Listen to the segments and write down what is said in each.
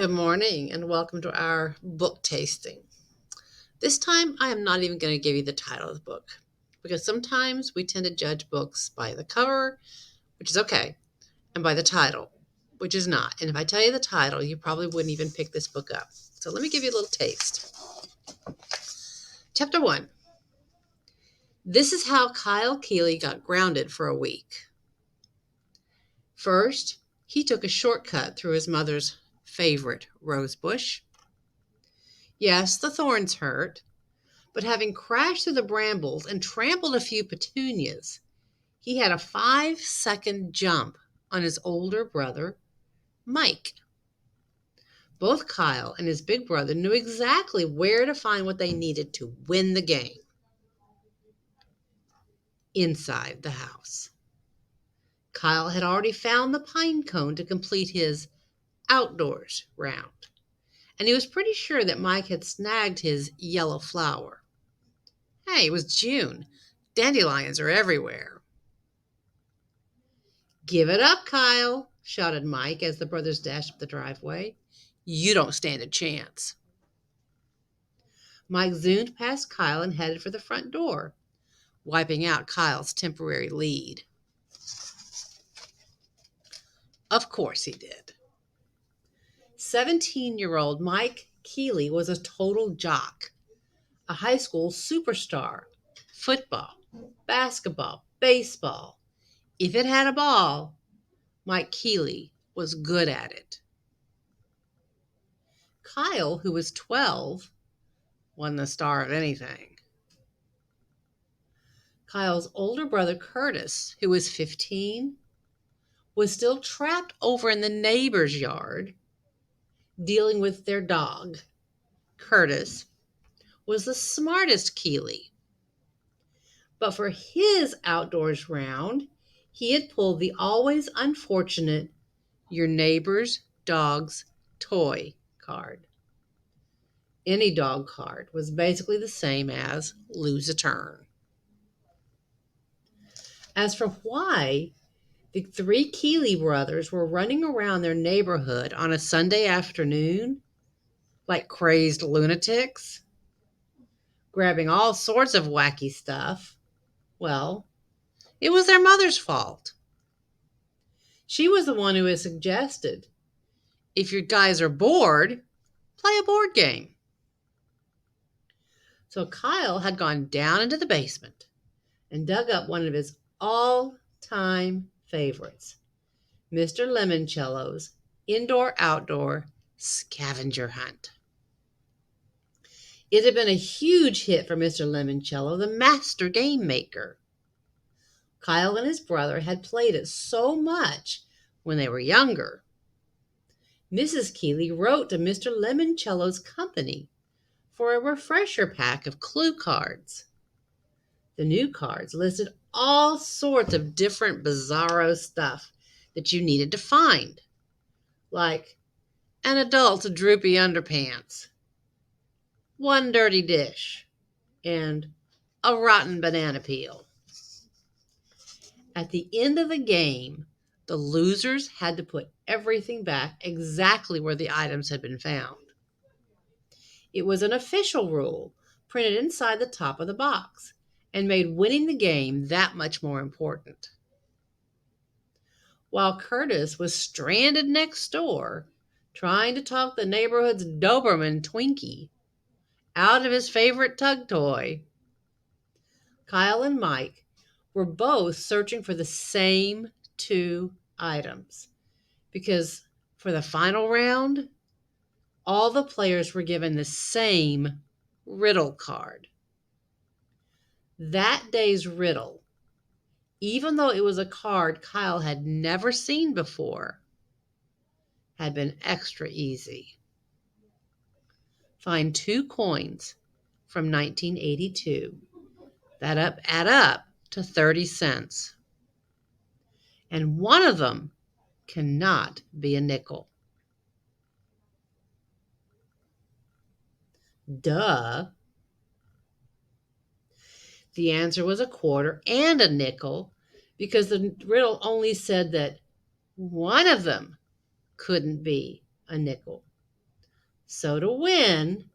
Good morning and welcome to our book tasting. This time, I am not even going to give you the title of the book because sometimes we tend to judge books by the cover, which is okay, and by the title, which is not. And if I tell you the title, you probably wouldn't even pick this book up. So let me give you a little taste. Chapter 1. This is how Kyle Keeley got grounded for a week. First, he took a shortcut through his mother's favorite rose bush. Yes, the thorns hurt, but having crashed through the brambles and trampled a few petunias, he had a 5-second jump on his older brother, Mike. Both Kyle and his big brother knew exactly where to find what they needed to win the game inside the house. Kyle had already found the pine cone to complete his outdoors round, and he was pretty sure that Mike had snagged his yellow flower. Hey, it was June. Dandelions are everywhere. "Give it up, Kyle," shouted Mike as the brothers dashed up the driveway. "You don't stand a chance." Mike zoomed past Kyle and headed for the front door, wiping out Kyle's temporary lead. Of course he did. 17-year-old Mike Keeley was a total jock, a high school superstar. Football, basketball, baseball. If it had a ball, Mike Keeley was good at it. Kyle, who was 12, wasn't the star of anything. Kyle's older brother, Curtis, who was 15, was still trapped over in the neighbor's yard dealing with their dog. Curtis was the smartest Keeley, but for his outdoors round, he had pulled the always unfortunate your neighbor's dog's toy card. Any dog card was basically the same as lose a turn. As for why the three Keeley brothers were running around their neighborhood on a Sunday afternoon like crazed lunatics, grabbing all sorts of wacky stuff, well, it was their mother's fault. She was the one who had suggested, if your guys are bored, play a board game. So Kyle had gone down into the basement and dug up one of his all-time favorites, Mr. Lemoncello's indoor-outdoor scavenger hunt. It had been a huge hit for Mr. Lemoncello, the master game maker. Kyle and his brother had played it so much when they were younger. Mrs. Keeley wrote to Mr. Lemoncello's company for a refresher pack of clue cards. The new cards listed all sorts of different bizarro stuff that you needed to find, like an adult's droopy underpants, one dirty dish, and a rotten banana peel. At the end of the game, the losers had to put everything back exactly where the items had been found. It was an official rule printed inside the top of the box and made winning the game that much more important. While Curtis was stranded next door, trying to talk the neighborhood's Doberman Twinkie out of his favorite tug toy, Kyle and Mike were both searching for the same two items because for the final round, all the players were given the same riddle card. That day's riddle, even though it was a card Kyle had never seen before, had been extra easy. Find two coins from 1982 that add up to 30 cents. And one of them cannot be a nickel. Duh. The answer was a quarter and a nickel because the riddle only said that one of them couldn't be a nickel. So to win,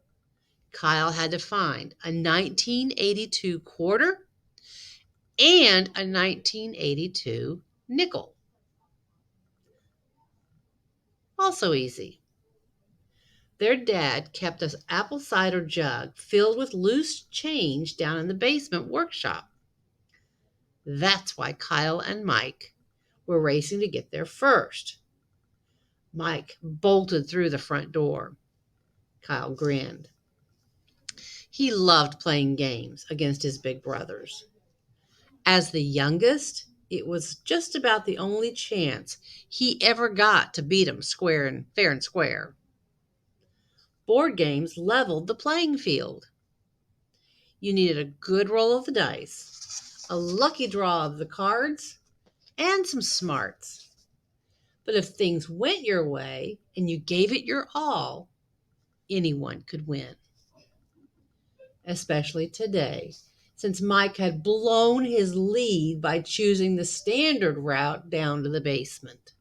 Kyle had to find a 1982 quarter and a 1982 nickel. Also easy. Their dad kept an apple cider jug filled with loose change down in the basement workshop. That's why Kyle and Mike were racing to get there first. Mike bolted through the front door. Kyle grinned. He loved playing games against his big brothers. As the youngest, it was just about the only chance he ever got to beat him fair and square. Board games leveled the playing field. You needed a good roll of the dice, a lucky draw of the cards, and some smarts. But if things went your way and you gave it your all, anyone could win. Especially today, since Mike had blown his lead by choosing the standard route down to the basement.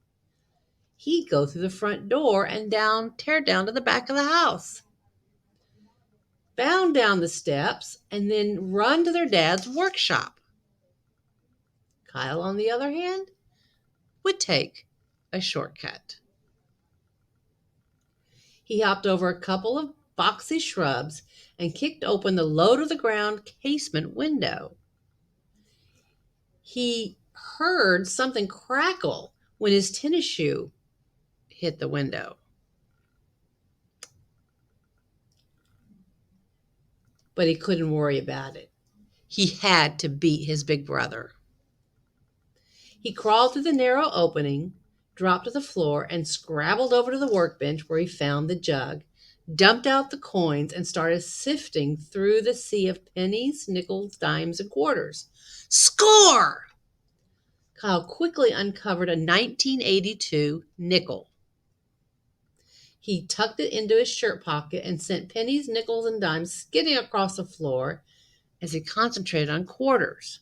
He'd go through the front door and tear down to the back of the house, bound down the steps, and then run to their dad's workshop. Kyle, on the other hand, would take a shortcut. He hopped over a couple of boxy shrubs and kicked open the low-to-the-ground casement window. He heard something crackle when his tennis shoe hit the window. But he couldn't worry about it. He had to beat his big brother. He crawled through the narrow opening, dropped to the floor, and scrabbled over to the workbench where he found the jug, dumped out the coins, and started sifting through the sea of pennies, nickels, dimes, and quarters. Score! Kyle quickly uncovered a 1982 nickel. He tucked it into his shirt pocket and sent pennies, nickels, and dimes skidding across the floor as he concentrated on quarters.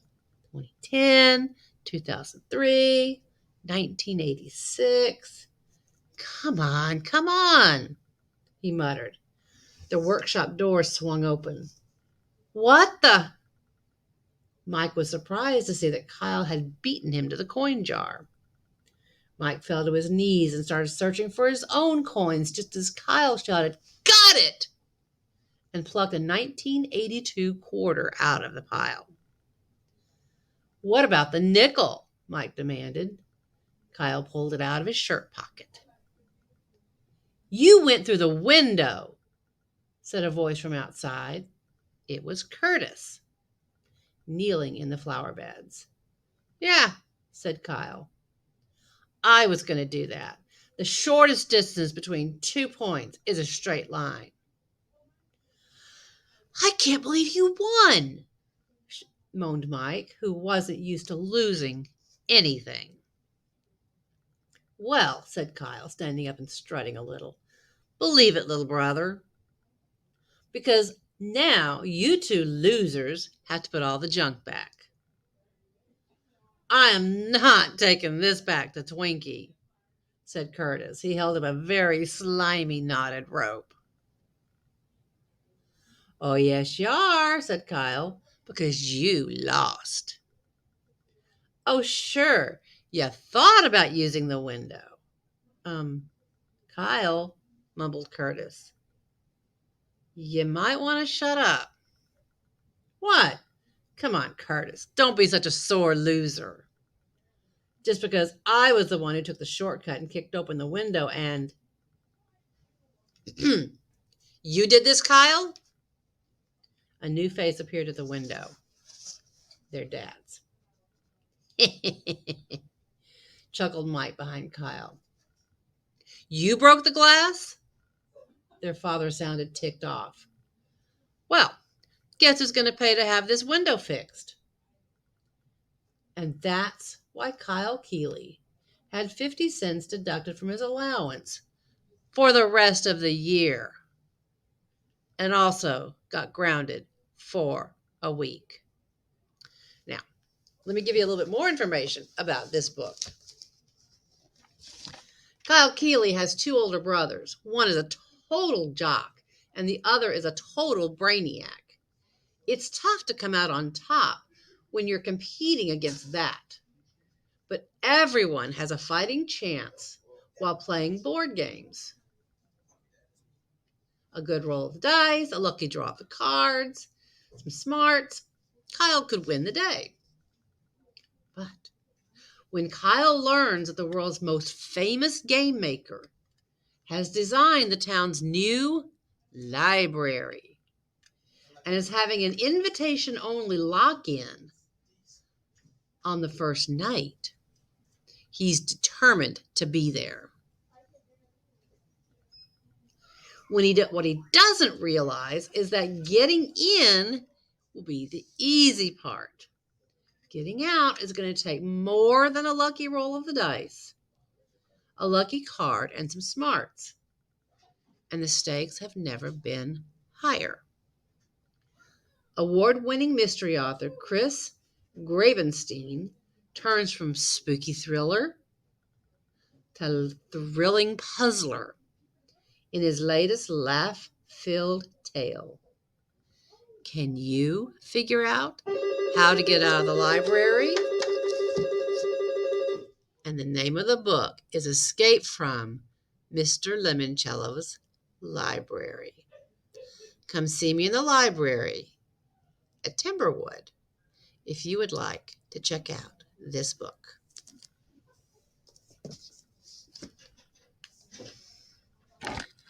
2010, 2003, 1986. Come on, he muttered. The workshop door swung open. What the? Mike was surprised to see that Kyle had beaten him to the coin jar. Mike fell to his knees and started searching for his own coins just as Kyle shouted, "Got it!" and plucked a 1982 quarter out of the pile. What about the nickel? Mike demanded. Kyle pulled it out of his shirt pocket. You went through the window, said a voice from outside. It was Curtis, kneeling in the flower beds. Yeah, said Kyle. I was going to do that. The shortest distance between 2 points is a straight line. I can't believe you won, moaned Mike, who wasn't used to losing anything. Well, said Kyle, standing up and strutting a little, believe it, little brother. Because now you two losers have to put all the junk back. I am not taking this back to Twinkie, said Curtis. He held up a very slimy knotted rope. Oh, yes, you are, said Kyle, because you lost. Oh, sure. You thought about using the window. Kyle, mumbled Curtis. You might want to shut up. What? Come on, Curtis. Don't be such a sore loser. Just because I was the one who took the shortcut and kicked open the window and... You did this, Kyle? A new face appeared at the window. Their dad's. Chuckled Mike behind Kyle. You broke the glass? Their father sounded ticked off. Well, guess who's going to pay to have this window fixed? And that's why Kyle Keeley had 50 cents deducted from his allowance for the rest of the year, and also got grounded for a week. Now, let me give you a little bit more information about this book. Kyle Keeley has 2 older brothers. One is a total jock and the other is a total brainiac. It's tough to come out on top when you're competing against that. But everyone has a fighting chance while playing board games. A good roll of the dice, a lucky draw of the cards, some smarts. Kyle could win the day. But when Kyle learns that the world's most famous game maker has designed the town's new library and is having an invitation-only lock-in on the first night, he's determined to be there. What he doesn't realize is that getting in will be the easy part. Getting out is going to take more than a lucky roll of the dice, a lucky card, and some smarts. And the stakes have never been higher. Award-winning mystery author Chris Gravenstein turns from spooky thriller to thrilling puzzler in his latest laugh-filled tale. Can you figure out how to get out of the library? And the name of the book is Escape from Mr. Lemoncellos Library. Come see me in the library at Timberwood if you would like to check out this book.